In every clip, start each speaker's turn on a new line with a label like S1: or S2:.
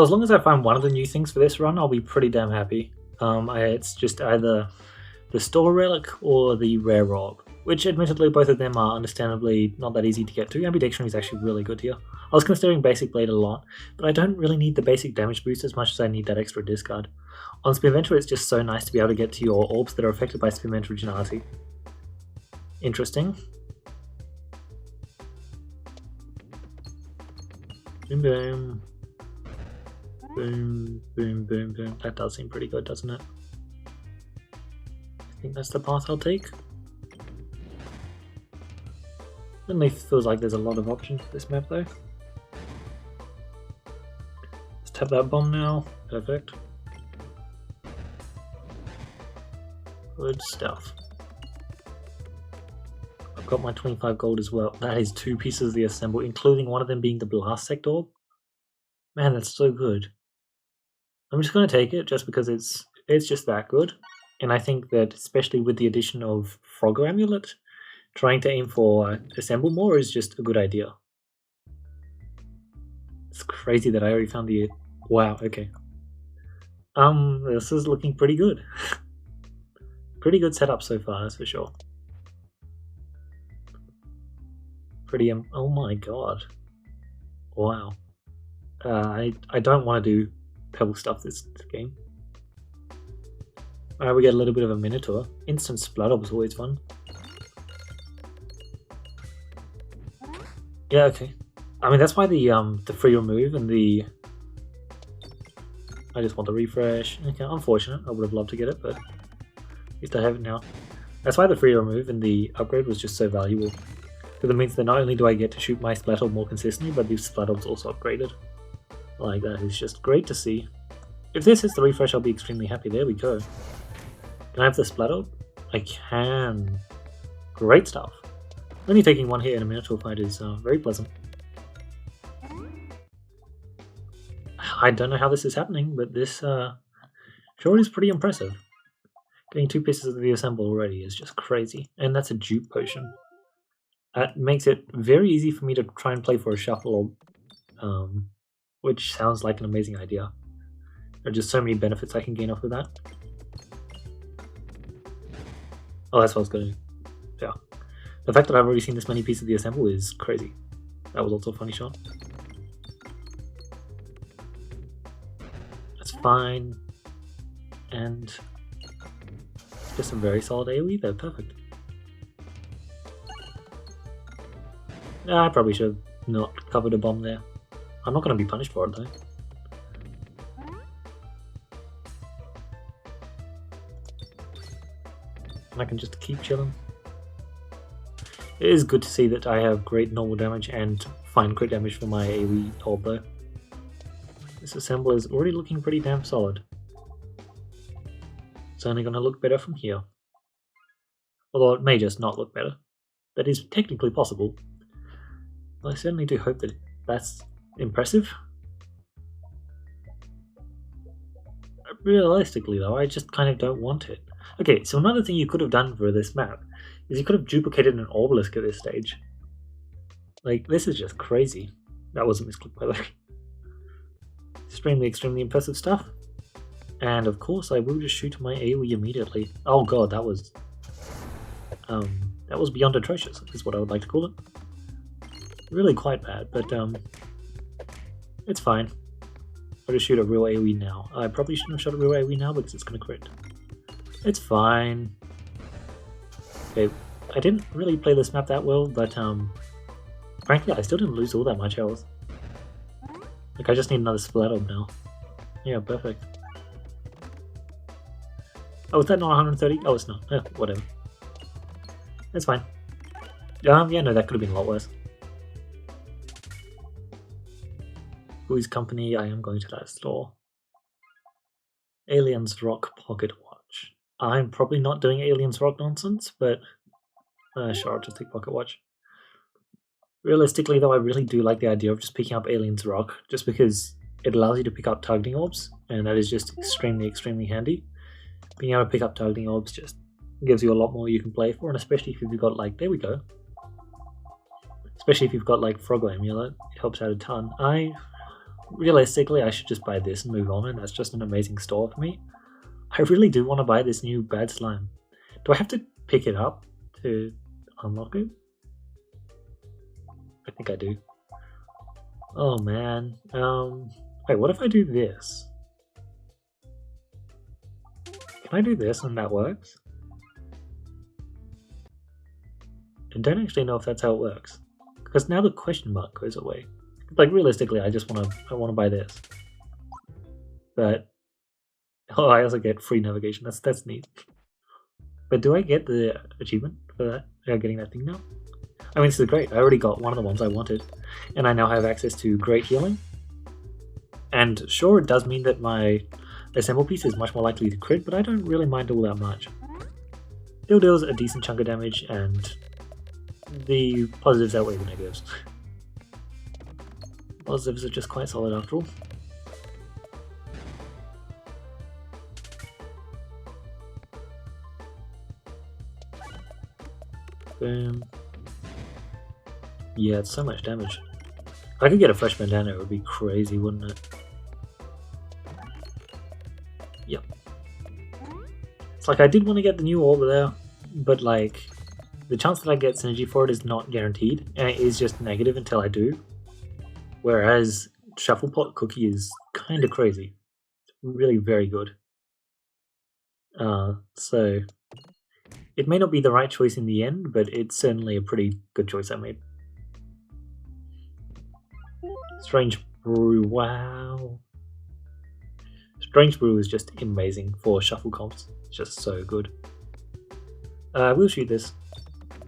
S1: So as long as I find one of the new things for this run, I'll be pretty damn happy. It's just either the store relic or the rare orb, which admittedly both of them are understandably not that easy to get to. Ambidextrony is actually really good here. I was considering basic blade a lot, but I don't really need the basic damage boost as much as I need that extra discard. On Spinventor, it's just so nice to be able to get to your orbs that are affected by Spinventor originality. Interesting. Boom boom. Boom, boom, boom, boom. That does seem pretty good, doesn't it? I think that's the path I'll take. Certainly feels like there's a lot of options for this map though. Let's tap that bomb now. Perfect. Good stuff. I've got my 25 gold as well. That is 2 pieces of the Assemball, including one of them being the blast sector. Man, that's so good. I'm just going to take it just because it's just that good. And I think that especially with the addition of Froggo Amulet, trying to aim for Assemball more is just a good idea. It's crazy that I already found the... Wow, okay. This is looking pretty good. Pretty good setup so far, that's for sure. Pretty... oh my god. Wow. I don't want to do Pebball stuff this game. Alright, we get a little bit of a Minotaur. Instant Splutter was always fun. Yeah, okay. I mean, that's why the free remove and the... I just want the refresh. Okay, unfortunate. I would have loved to get it, but at least I have it now. That's why the free remove and the upgrade was just so valuable. Because it means that not only do I get to shoot my Splat Orb more consistently, but the Splat Orb's also upgraded. Like, that is just great to see. If this is the refresh, I'll be extremely happy. There we go. Can I have the Splat Orb? I can. Great stuff. Only taking one hit in a Minotaur fight is very pleasant. I don't know how this is happening, but this sure is pretty impressive. Getting 2 pieces of the Assemball already is just crazy. And that's a dupe potion. That makes it very easy for me to try and play for a shuffle orb. Which sounds like an amazing idea. There are just so many benefits I can gain off of that. Oh, that's what I was going to do. Yeah. The fact that I've already seen this many pieces of the Assemball is crazy. That was also a funny shot. That's fine. And just some very solid AoE there. Perfect. I probably should have not covered a bomb there. I'm not going to be punished for it though. And I can just keep chilling. It is good to see that I have great normal damage and fine crit damage for my AoE orb though. This Assemball is already looking pretty damn solid. It's only going to look better from here. Although it may just not look better. That is technically possible. I certainly do hope that that's impressive. Realistically though, I just kind of don't want it. Okay, so another thing you could have done for this map is you could have duplicated an Obelisk at this stage. Like, this is just crazy. That wasn't misclicked by the way. Extremely impressive stuff. And of course I will just shoot my AoE immediately. Oh god, that was beyond atrocious, is what I would like to call it. Really quite bad, but it's fine. I'll just shoot a real AoE now. I probably shouldn't have shot a real AoE now because it's going to crit. It's fine. Okay, I didn't really play this map that well, but frankly I still didn't lose all that much health. Like, I just need another Splat Orb now. Yeah, perfect. Oh, is that not 130? Oh, it's not. Whatever. It's fine. Yeah, no, that could have been a lot worse. Whose company I am going to that store. Aliens Rock Pocket Watch. I'm probably not doing Aliens Rock nonsense, but sure, I'll just take Pocket Watch. Realistically though, I really do like the idea of just picking up Aliens Rock, just because it allows you to pick up targeting orbs, and that is just extremely handy. Being able to pick up targeting orbs just gives you a lot more you can play for, and especially if you've got like, there we go. Especially if you've got like Froggo Amulet, it helps out a ton. realistically, I should just buy this and move on, and that's just an amazing store for me. I really do want to buy this new bad slime. Do I have to pick it up to unlock it? I think I do. Oh man. Wait, what if I do this? Can I do this and that works? I don't actually know if that's how it works. Because now the question mark goes away. Like realistically, I want to buy this. But I also get free navigation. That's neat. But do I get the achievement for that? Getting that thing now? I mean, this is great. I already got one of the ones I wanted, and I now have access to great healing. And sure, it does mean that my Assemball piece is much more likely to crit, but I don't really mind all that much. Still deals a decent chunk of damage, and the positives outweigh the negatives. Positives are just quite solid after all. Boom. Yeah, it's so much damage. If I could get a fresh bandana, it would be crazy, wouldn't it? Yep. It's like I did want to get the new orb there, but like the chance that I get synergy for it is not guaranteed, and it is just negative until I do. Whereas Shufflepot Cookie is kind of crazy. It's really very good. So it may not be the right choice in the end, but it's certainly a pretty good choice I made. Strange Brew, wow. Strange Brew is just amazing for shuffle comps. It's just so good. We'll shoot this.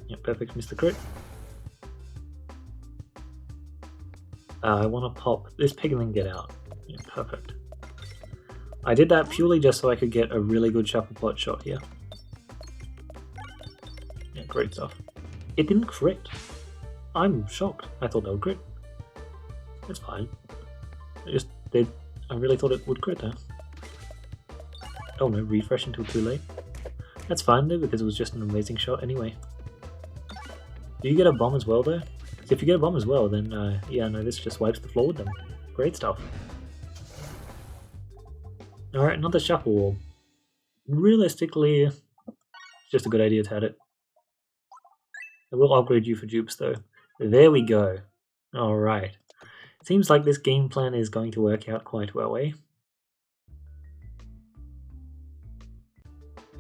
S1: Yeah, perfect, Mr. Crit. I want to pop this Peglin get out. Yeah, perfect. I did that purely just so I could get a really good Shufflepot shot here. Yeah, great stuff. It didn't crit. I'm shocked. I thought that would crit. It's fine. I really thought it would crit though. Oh no, refresh until too late. That's fine though, because it was just an amazing shot anyway. Do you get a bomb as well though? So if you get a bomb as well, then yeah, no, this just wipes the floor with them. Great stuff. Alright, another shuffle orb. Realistically, it's just a good idea to have it. I will upgrade you for dupes though. There we go. Alright. Seems like this game plan is going to work out quite well, eh?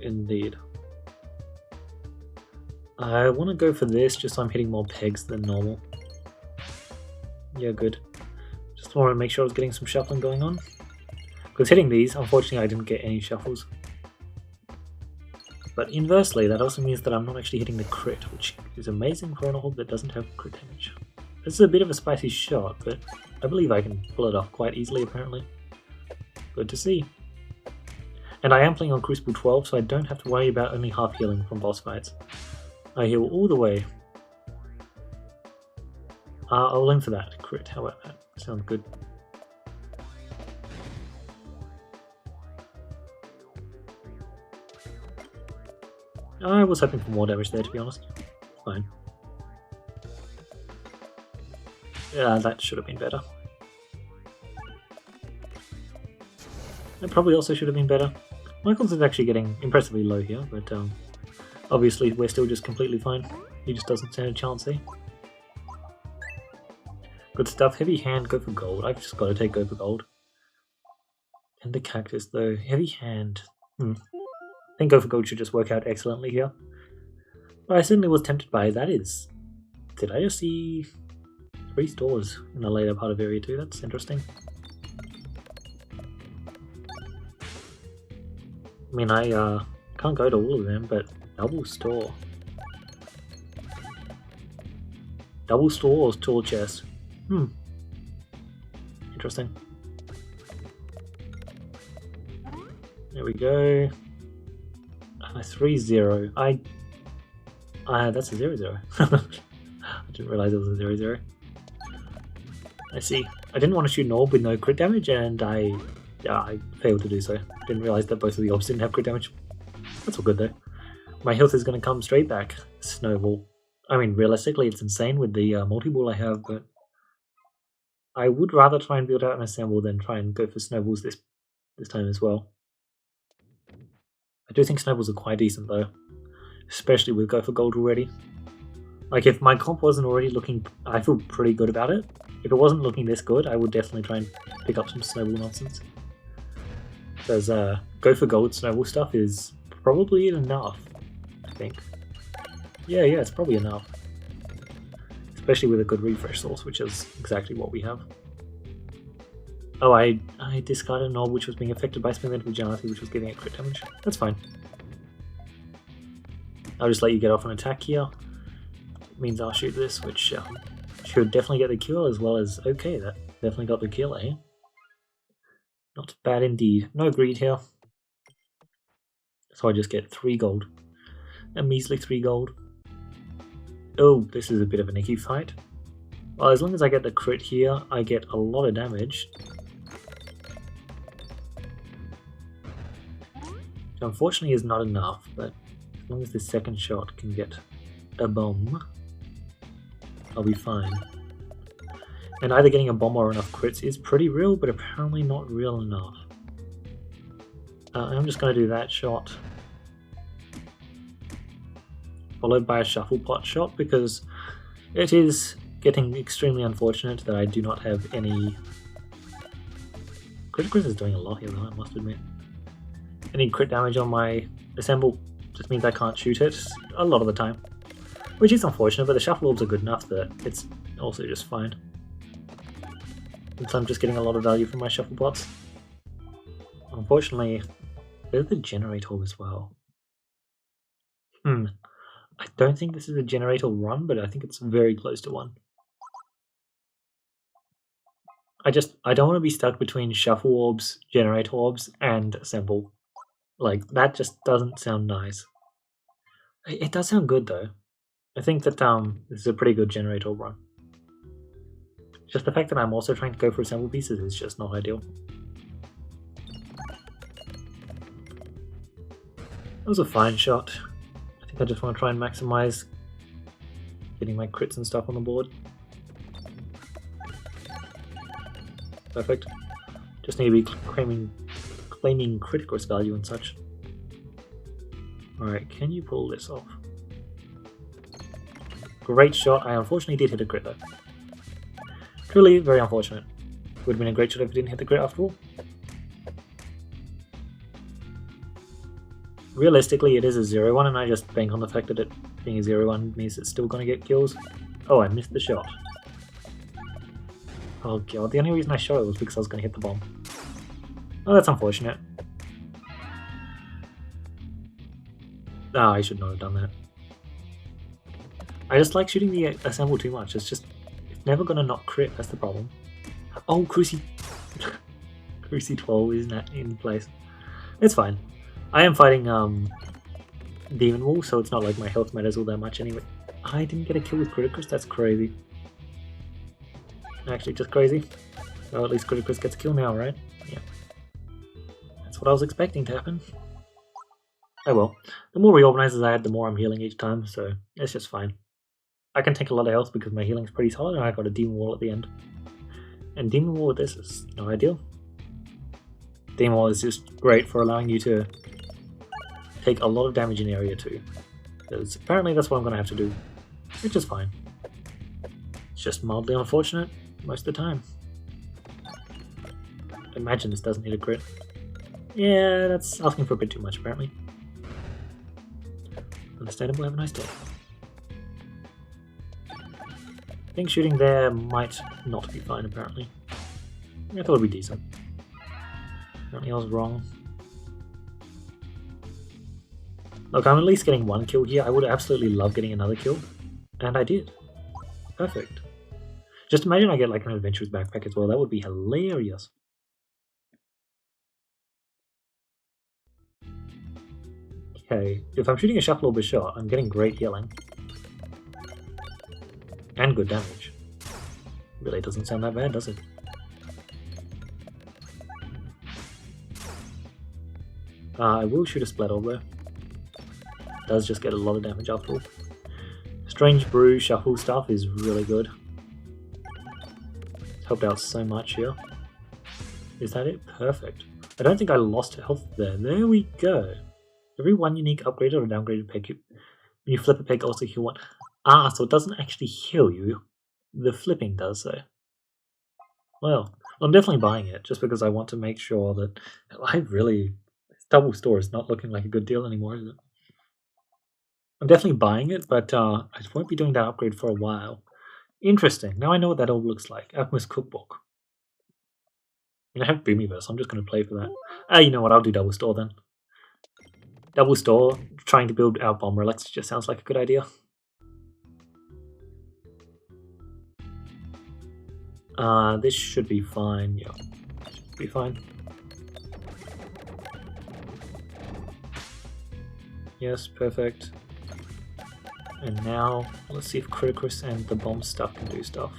S1: Indeed. I want to go for this just so I'm hitting more pegs than normal. Yeah, good. Just want to make sure I was getting some shuffling going on. Because hitting these, unfortunately I didn't get any shuffles. But inversely, that also means that I'm not actually hitting the crit, which is amazing for an orb that doesn't have crit damage. This is a bit of a spicy shot, but I believe I can pull it off quite easily apparently. Good to see. And I am playing on Crucible 12, so I don't have to worry about only half healing from boss fights. I heal all the way. I'll aim for that crit, how about that? Sounds good. I was hoping for more damage there, to be honest. Fine. Yeah, that should have been better. That probably also should have been better. Michael's is actually getting impressively low here, but obviously we're still just completely fine. He just doesn't stand a chance, eh? Good stuff. Heavy hand, go for gold. I've just got to take go for gold. And the cactus though. Heavy hand. I think go for gold should just work out excellently here. But I certainly was tempted by that is... Did I just see 3 stores in the later part of area 2? That's interesting. I mean, I can't go to all of them, but double store. Double store or tool chest? Interesting. There we go. 3-0. That's a 0-0. I didn't realize it was a 0-0. I see. I didn't want to shoot an orb with no crit damage, and I failed to do so. Didn't realize that both of the orbs didn't have crit damage. That's all good though. My health is going to come straight back. Snowball. I mean, realistically, it's insane with the multi-ball I have, but I would rather try and build out an Assemball than try and go for snowballs this time as well. I do think snowballs are quite decent though, especially with go for gold already. Like if my comp wasn't already looking, I feel pretty good about it. If it wasn't looking this good, I would definitely try and pick up some snowball nonsense. Because go for gold snowball stuff is probably enough, I think. Yeah, it's probably enough. Especially with a good refresh source, which is exactly what we have. Oh, I discarded an orb which was being affected by Spinning Vigilante, which was giving it crit damage. That's fine. I'll just let you get off an attack here. It means I'll shoot this, which should definitely get the kill, as well as... Okay, that definitely got the kill, eh? Not bad indeed. No greed here. So I just get 3 gold. A measly 3 gold. Oh, this is a bit of a nicky fight. Well, as long as I get the crit here, I get a lot of damage. Which unfortunately is not enough, but as long as this second shot can get a bomb, I'll be fine. And either getting a bomb or enough crits is pretty real, but apparently not real enough. I'm just going to do that shot, followed by a shuffle pot shot, because it is getting extremely unfortunate that I do not have any... Critical is doing a lot here though, I must admit. Any crit damage on my Assemball just means I can't shoot it a lot of the time. Which is unfortunate, but the shuffle orbs are good enough that it's also just fine. And so I'm just getting a lot of value from my shuffle pots. Unfortunately, there's the generator as well. I don't think this is a generator run, but I think it's very close to one. I don't want to be stuck between shuffle orbs, generator orbs, and Assemball. Like, that just doesn't sound nice. It does sound good though. I think that this is a pretty good generator run. Just the fact that I'm also trying to go for Assemball pieces is just not ideal. That was a fine shot. I think I just want to try and maximize getting my crits and stuff on the board. Perfect. Just need to be claiming critical value and such. Alright, can you pull this off? Great shot. I unfortunately did hit a crit though. Truly very unfortunate. Would have been a great shot if it didn't hit the crit after all. Realistically, it is a 0-1, and I just bank on the fact that it being a 0-1 means it's still going to get kills. Oh, I missed the shot. Oh god, the only reason I shot it was because I was going to hit the bomb. Oh, that's unfortunate. Ah, I should not have done that. I just like shooting the Assemball too much. It's never going to not crit, that's the problem. Oh, Cruci 12 is not in place. It's fine. I am fighting Demon Wall, so it's not like my health matters all that much anyway. I didn't get a kill with Criticus, that's crazy. Actually, just crazy. Well, at least Criticus gets a kill now, right? Yeah. That's what I was expecting to happen. Oh well. The more reorganizers I add, the more I'm healing each time, so it's just fine. I can take a lot of health because my healing's pretty solid, and I got a Demon Wall at the end. And Demon Wall with this is not ideal. Demon Wall is just great for allowing you to take a lot of damage in area 2. Because apparently that's what I'm going to have to do. Which is fine. It's just mildly unfortunate most of the time. Imagine this doesn't need a crit. Yeah, that's asking for a bit too much apparently. Understandable, have a nice day. I think shooting there might not be fine apparently. I thought it would be decent. Apparently I was wrong. Look, I'm at least getting 1 kill here. I would absolutely love getting another kill. And I did. Perfect. Just imagine I get like an adventurer's backpack as well. That would be hilarious. Okay, if I'm shooting a shuffle orb shot, I'm getting great healing. And good damage. Really doesn't sound that bad, does it? I will shoot a splat orb though. Does just get a lot of damage after all. Strange Brew shuffle stuff is really good. Helped out so much here. Is that it? Perfect. I don't think I lost health there. There we go. Every one unique upgraded or downgraded peg, when you flip a peg, also heal one. Ah, so it doesn't actually heal you. The flipping does, though. Well, I'm definitely buying it, just because I want to make sure that double store is not looking like a good deal anymore, is it? I'm definitely buying it, but I won't be doing that upgrade for a while. Interesting. Now I know what that all looks like. Alchemist Cookbook. I have Boomyverse, I'm just going to play for that. You know what, I'll do double store then. Double store, trying to build our bomb relics just sounds like a good idea. This should be fine, yeah. Should be fine. Yes, perfect. And now, let's see if Criticus and the bomb stuff can do stuff.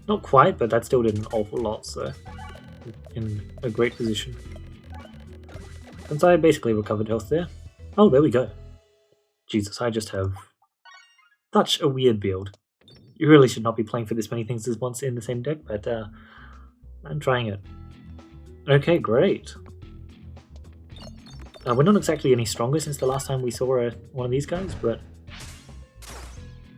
S1: Not quite, but that still did an awful lot, so in a great position. Since I basically recovered health there. Oh, there we go. Jesus, I just have such a weird build. You really should not be playing for this many things at once in the same deck, but I'm trying it. Okay, great. We're not exactly any stronger since the last time we saw one of these guys, but...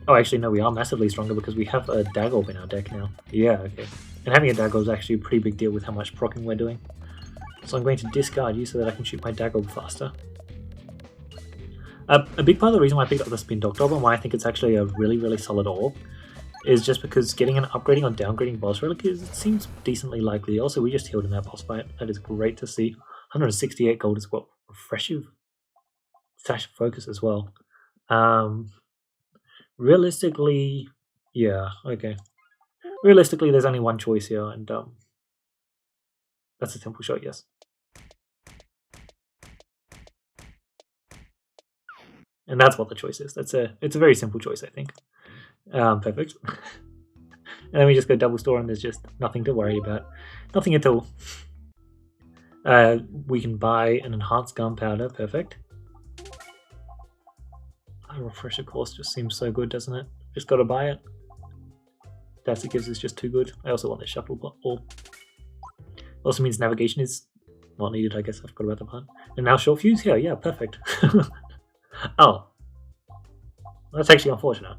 S1: Oh, actually, no, we are massively stronger because we have a Daggorb in our deck now. Yeah, okay. And having a Daggorb is actually a pretty big deal with how much proccing we're doing. So I'm going to discard you so that I can shoot my Daggorb faster. A big part of the reason why I picked up the Spin Doctor and why I think it's actually a really, really solid orb is just because getting an upgrading or downgrading boss relic seems decently likely. Also, we just healed in that boss fight. That is great to see. 168 gold as well. Refreshing Sash of Focus as well. Realistically, yeah, okay. Realistically, there's only one choice here, and that's a simple shot, yes. And that's what the choice is. It's a very simple choice, I think. Perfect. And then we just go double store, and there's just nothing to worry about. Nothing at all. We can buy an enhanced gunpowder. Perfect. A refresher course just seems so good, doesn't it? Just gotta buy it. That's it gives is just too good. I also want this shuffle ball. Also means navigation is not needed, I guess. I forgot about that part. And now short fuse here. Yeah, perfect. Oh. That's actually unfortunate.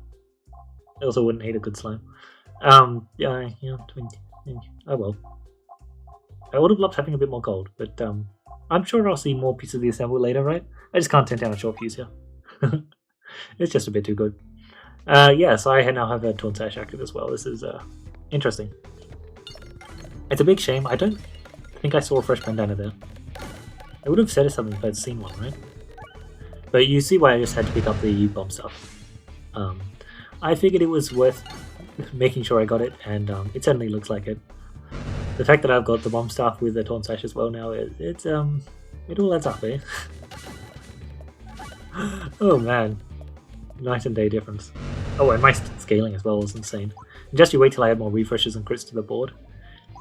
S1: I also wouldn't hate a good slime. Yeah, 20. Oh well. I would have loved having a bit more gold, but I'm sure I'll see more pieces of the Assemball later, right? I just can't turn down a short fuse here. It's just a bit too good. Yeah, so I now have a Taunt Sash active as well. This is interesting. It's a big shame. I don't think I saw a fresh bandana there. I would have said something if I'd seen one, right? But you see why I just had to pick up the bomb stuff. I figured it was worth making sure I got it, and it certainly looks like it. The fact that I've got the bomb stuff with the Taunt Sash as well now, it all adds up, eh? Oh man. Night and day difference. Oh, and my scaling as well was insane. And just you wait till I add more refreshes and crits to the board.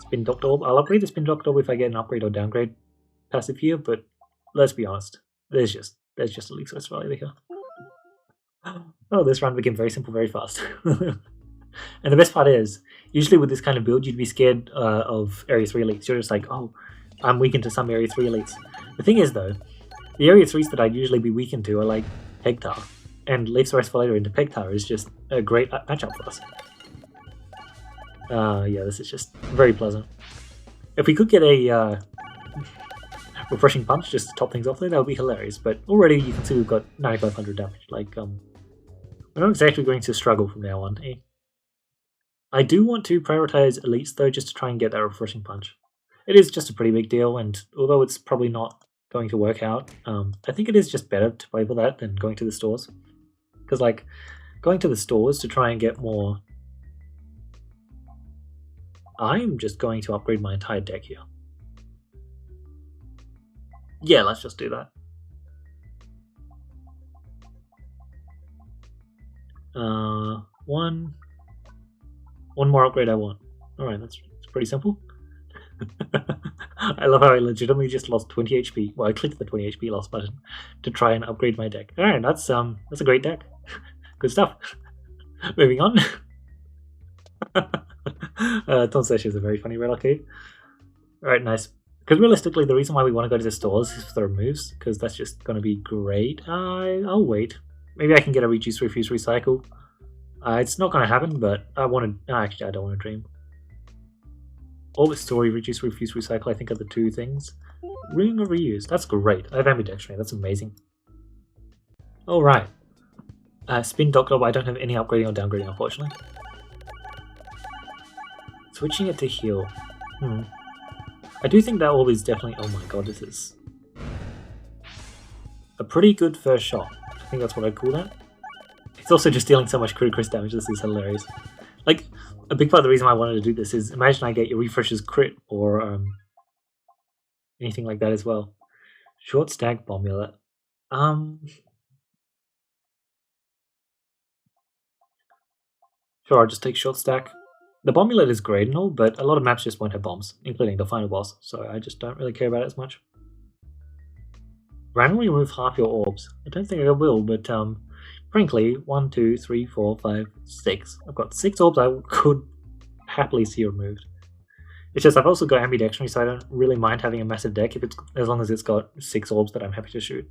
S1: Spin Doctor Orb. I'll upgrade the Spin Doctor Orb if I get an upgrade or downgrade passive here, but let's be honest. There's just elusive value here. Oh, this run became very simple very fast. And the best part is, usually with this kind of build, you'd be scared of Area 3 elites. You're just like, oh, I'm weakened to some Area 3 elites. The thing is, though, the Area 3s that I'd usually be weakened to are like Pegtar. And Leaf Source for later into Pegtar is just a great matchup for us. Yeah, this is just very pleasant. If we could get a refreshing punch just to top things off there, that would be hilarious. But already you can see we've got 9,500 damage. Like, we're not exactly going to struggle from now on. Eh? I do want to prioritize elites though, just to try and get that refreshing punch. It is just a pretty big deal, and although it's probably not going to work out, I think it is just better to play for that than going to the stores. Because, like, going to the stores to try and get more... I'm just going to upgrade my entire deck here. Yeah, let's just do that. One more upgrade I want. Alright, that's pretty simple. I love how I legitimately just lost 20 HP. Well, I clicked the 20 HP loss button to try and upgrade my deck. Alright, that's a great deck. Good stuff. Moving on. Tonsesh is a very funny relocate. Alright, nice. Because realistically, the reason why we want to go to the stores is for the removes, because that's just going to be great. I'll wait. Maybe I can get a reduce, refuse, recycle. It's not going to happen, but I want to... actually, I don't want to dream. Orbit story, reduce, refuse, recycle, I think are the two things. Ring of reuse, that's great. I have ambidextrous, that's amazing. Alright. Spin Doctor, but I don't have any upgrading or downgrading, unfortunately. Switching it to heal. I do think that orb is definitely... oh my god, this is a pretty good first shot. I think that's what I'd call that. It's also just dealing so much critical damage, this is hilarious. Like, a big part of the reason why I wanted to do this is, imagine I get your refreshes crit, or anything like that as well. Short stack Bombula. Sure, I'll just take short stack. The Bombulate is great and all, but a lot of maps just won't have bombs, including the final boss, so I just don't really care about it as much. Randomly remove half your orbs. I don't think I will, but frankly, 1, 2, 3, 4, 5, 6. I've got 6 orbs I could happily see removed. It's just I've also got ambidextrous, so I don't really mind having a massive deck if it's as long as it's got 6 orbs that I'm happy to shoot.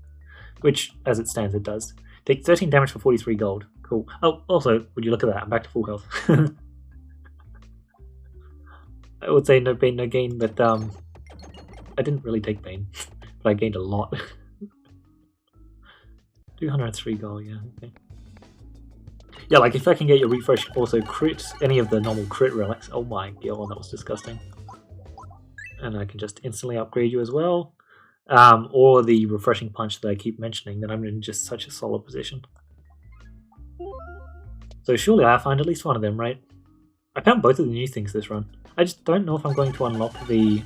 S1: Which, as it stands, it does. Take 13 damage for 43 gold. Cool. Oh, also, would you look at that? I'm back to full health. I would say no pain, no gain, but I didn't really take pain, but I gained a lot. 203 gold, yeah, okay. Yeah, like if I can get your refresh also crit any of the normal crit relics, oh my god, that was disgusting. And I can just instantly upgrade you as well. Or the refreshing punch that I keep mentioning, then I'm in just such a solid position. So surely I'll find at least one of them, right? I found both of the new things this run. I just don't know if I'm going to unlock the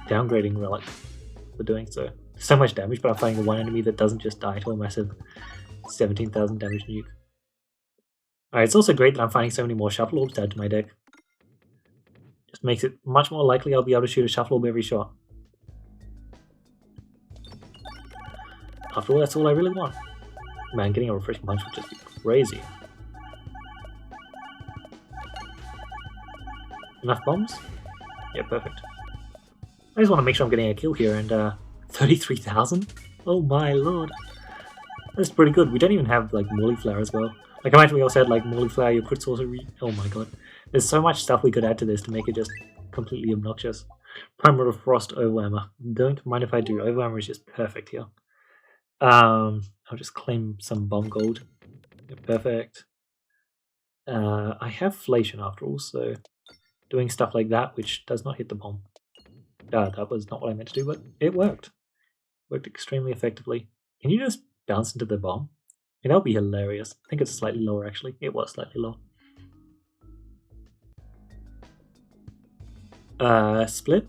S1: downgrading relic for doing so. So much damage, but I'm fighting the one enemy that doesn't just die to a massive 17,000 damage nuke. Alright, it's also great that I'm finding so many more shuffle orbs to add to my deck. Just makes it much more likely I'll be able to shoot a shuffle orb every shot. After all, that's all I really want. Man, getting a refreshing punch would just be crazy. Enough bombs? Yeah, perfect. I just want to make sure I'm getting a kill here, and 33,000? Oh my lord. That's pretty good. We don't even have, like, Morley Flower as well. Like, imagine we also had, like, Morley Flower, your crit source... oh my god. There's so much stuff we could add to this to make it just completely obnoxious. Primal Frost Overwhammer. Don't mind if I do. Overwhammer is just perfect here. I'll just claim some bomb gold. Yeah, perfect. I have Flation after all, so... doing stuff like that, which does not hit the bomb. That was not what I meant to do, but it worked. Worked extremely effectively. Can you just bounce into the bomb? And that would be hilarious. I think it's slightly lower, actually. It was slightly low. Split?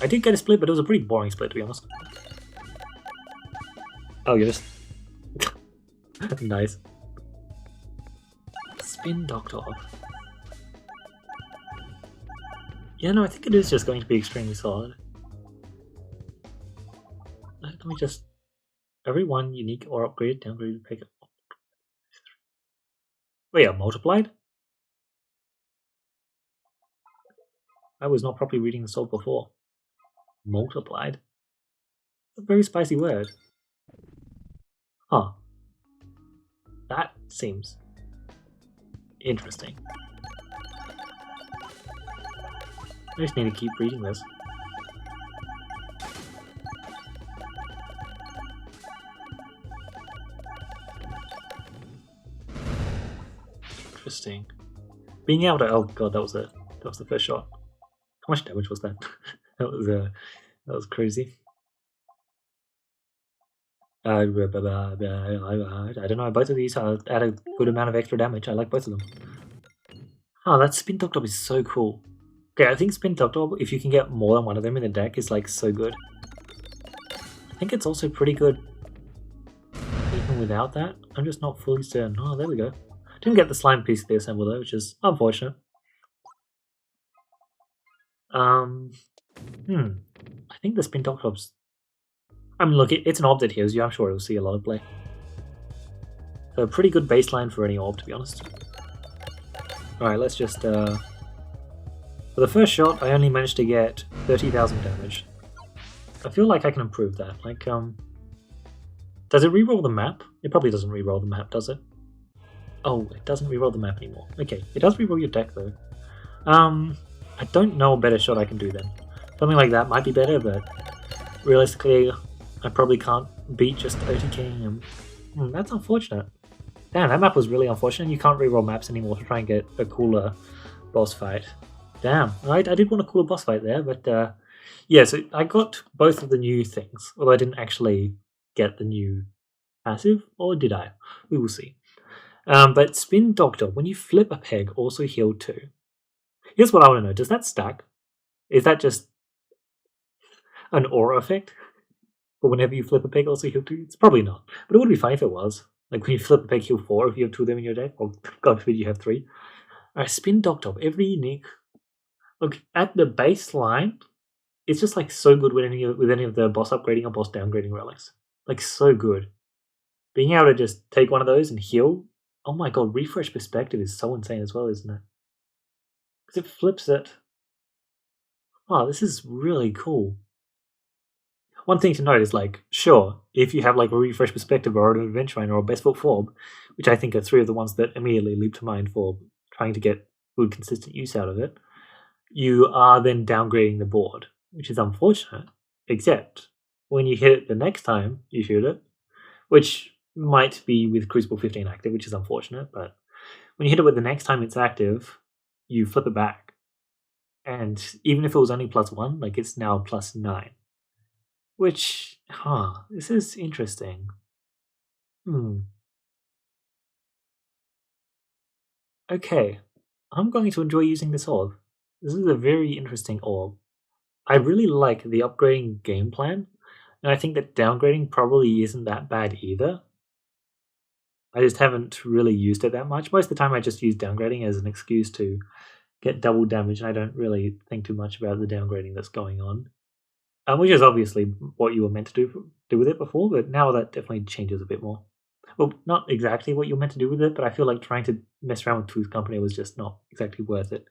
S1: I did get a split, but it was a pretty boring split, to be honest. Oh, you're just... nice. Spin Doctor. Yeah, no, I think it is just going to be extremely solid. Let me just... every one unique or upgraded, downgraded, pick up. Wait, multiplied? I was not properly reading the soul before. Multiplied? A very spicy word. Huh. That seems interesting. I just need to keep reading this. Interesting. Being able to... oh god, that was the first shot. How much damage was that? that was crazy. I don't know, both of these add a good amount of extra damage. I like both of them. Oh, that Spin Doctor is so cool. Okay, I think Spin Doctor, if you can get more than one of them in the deck, is like so good. I think it's also pretty good even without that. I'm just not fully certain. Oh, there we go. Didn't get the slime piece of the Assemball though, which is unfortunate. I think the Spin Doctor's... I mean, look, it's an orb that heals you. I'm sure it'll see a lot of play. So a pretty good baseline for any orb, to be honest. Alright, let's just... For the first shot, I only managed to get 30,000 damage. I feel like I can improve that. Like, does it reroll the map? It probably doesn't reroll the map, does it? Oh, it doesn't reroll the map anymore. Okay, it does reroll your deck though. I don't know a better shot I can do then. Something like that might be better, but realistically, I probably can't beat just OTKing him. That's unfortunate. Damn, that map was really unfortunate. You can't reroll maps anymore to try and get a cooler boss fight. Damn, I did want a cooler boss fight there, but yeah, so I got both of the new things, although I didn't actually get the new passive, or did I? We will see. But Spin Doctor, when you flip a peg, also heal 2. Here's what I want to know, does that stack? Is that just an aura effect? Or whenever you flip a peg, also heal 2? It's probably not, but it would be fine if it was. Like when you flip a peg, heal 4 if you have 2 of them in your deck, or God forbid you have 3. Alright, Spin Doctor, every unique... Look, at the baseline, it's just like so good with any of the boss upgrading or boss downgrading relics. Like so good. Being able to just take one of those and heal, oh my god, refresh perspective is so insane as well, isn't it? Because it flips it. Oh, this is really cool. One thing to note is like, sure, if you have like a refresh perspective or an adventure or a best foot form, which I think are 3 of the ones that immediately leap to mind for trying to get good consistent use out of it, you are then downgrading the board, which is unfortunate, except when you hit it the next time you shoot it, which might be with Crucible 15 active, which is unfortunate, but when you hit it with the next time it's active, you flip it back. And even if it was only +1, like it's now +9. Which, this is interesting. Okay, I'm going to enjoy using this orb. This is a very interesting orb. I really like the upgrading game plan, and I think that downgrading probably isn't that bad either. I just haven't really used it that much. Most of the time I just use downgrading as an excuse to get double damage, and I don't really think too much about the downgrading that's going on. Which is obviously what you were meant to do with it before, but now that definitely changes a bit more. Well, not exactly what you're meant to do with it, but I feel like trying to mess around with Tooth Company was just not exactly worth it.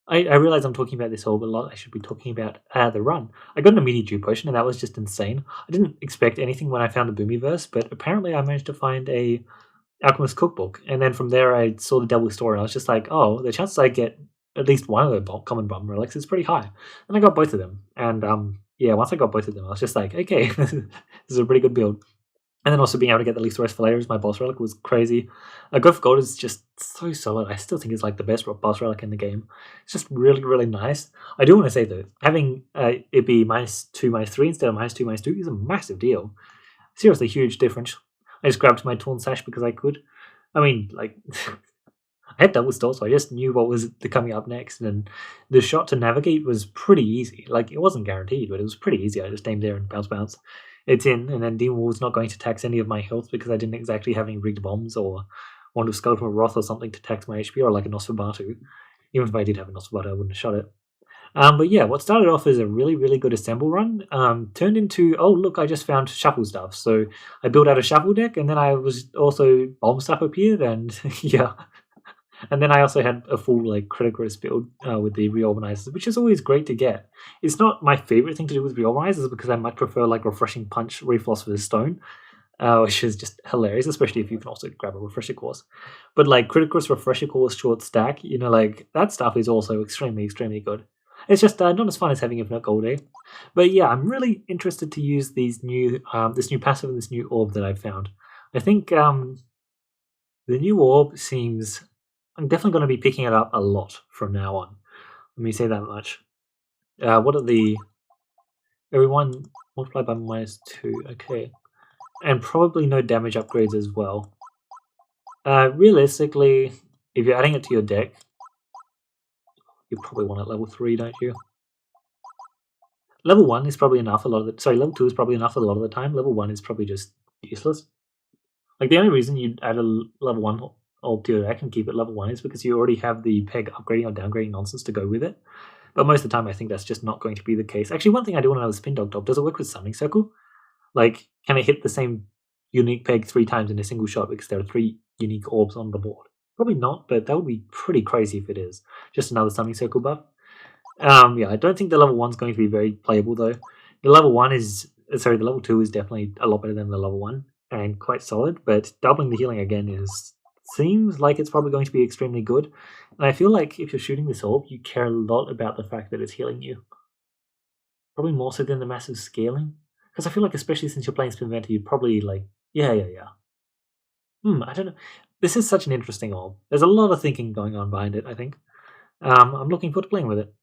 S1: I realize I'm talking about this orb a lot. I should be talking about the run. I got an immediate Dew Potion, and that was just insane. I didn't expect anything when I found the Boomyverse, but apparently I managed to find a Alchemist Cookbook, and then from there I saw the double store, and I was just like, oh, the chances I get at least one of the common bomb relics is pretty high. And I got both of them, and yeah, once I got both of them, I was just like, okay, this is a pretty good build. And then also being able to get the least rest as my boss relic was crazy. Go for Gold is just so solid. I still think it's like the best boss relic in the game. It's just really, really nice. I do want to say though, having it be -2, -3 instead of -2, -2 is a massive deal. Seriously, huge difference. I just grabbed my Torn Sash because I could. I mean, like, I had double store, so I just knew what was coming up next, and the shot to navigate was pretty easy. Like, it wasn't guaranteed, but it was pretty easy. I just aimed there and bounce. It's in, and then Demon Wall's not going to tax any of my health because I didn't exactly have any rigged bombs or Wand of Skeletal Wrath or something to tax my HP, or like a Nosferatu. Even if I did have a Nosferatu, I wouldn't have shot it. But yeah, what started off as a really, really good Assemball run turned into, oh look, I just found shuffle stuff. So I built out a shuffle deck, and then I was also bomb stuff appeared, and yeah. And then I also had a full like critical risk build with the reorganizers, which is always great to get. It's not my favorite thing to do with reorganizers because I might prefer like refreshing punch, Philosopher's Stone, which is just hilarious, especially if you can also grab a refresher course. But like critical risk, refresher course, short stack, you know, like that stuff is also extremely, extremely good. It's just not as fun as having Infinite Gold, eh? But yeah, I'm really interested to use these new, this new passive and this new orb that I've found. I think the new orb seems. I'm definitely going to be picking it up a lot from now on. Let me say that much. What are the... Everyone multiplied by -2. Okay. And probably no damage upgrades as well. Realistically, if you're adding it to your deck, you probably want it level 3, don't you? Level 1 is probably enough a lot of the... Sorry, level 2 is probably enough a lot of the time. Level 1 is probably just useless. Like, the only reason you'd add a level 1 orb to your deck and keep it level 1 is because you already have the peg upgrading or downgrading nonsense to go with it. But most of the time I think that's just not going to be the case. Actually, one thing I do want to know is Spin Doctor, does it work with Summoning Circle? Like, can it hit the same unique peg 3 times in a single shot because there are 3 unique orbs on the board? Probably not, but that would be pretty crazy if it is. Just another stunning circle buff. Yeah, I don't think the level 1's going to be very playable though. The level 1 is sorry, the level 2 is definitely a lot better than the level 1 and quite solid, but doubling the healing again is seems like it's probably going to be extremely good. And I feel like if you're shooting this orb, you care a lot about the fact that it's healing you. Probably more so than the massive scaling. Because I feel like especially since you're playing Spin Venter, you'd probably like yeah. I don't know. This is such an interesting orb. There's a lot of thinking going on behind it, I think. I'm looking forward to playing with it.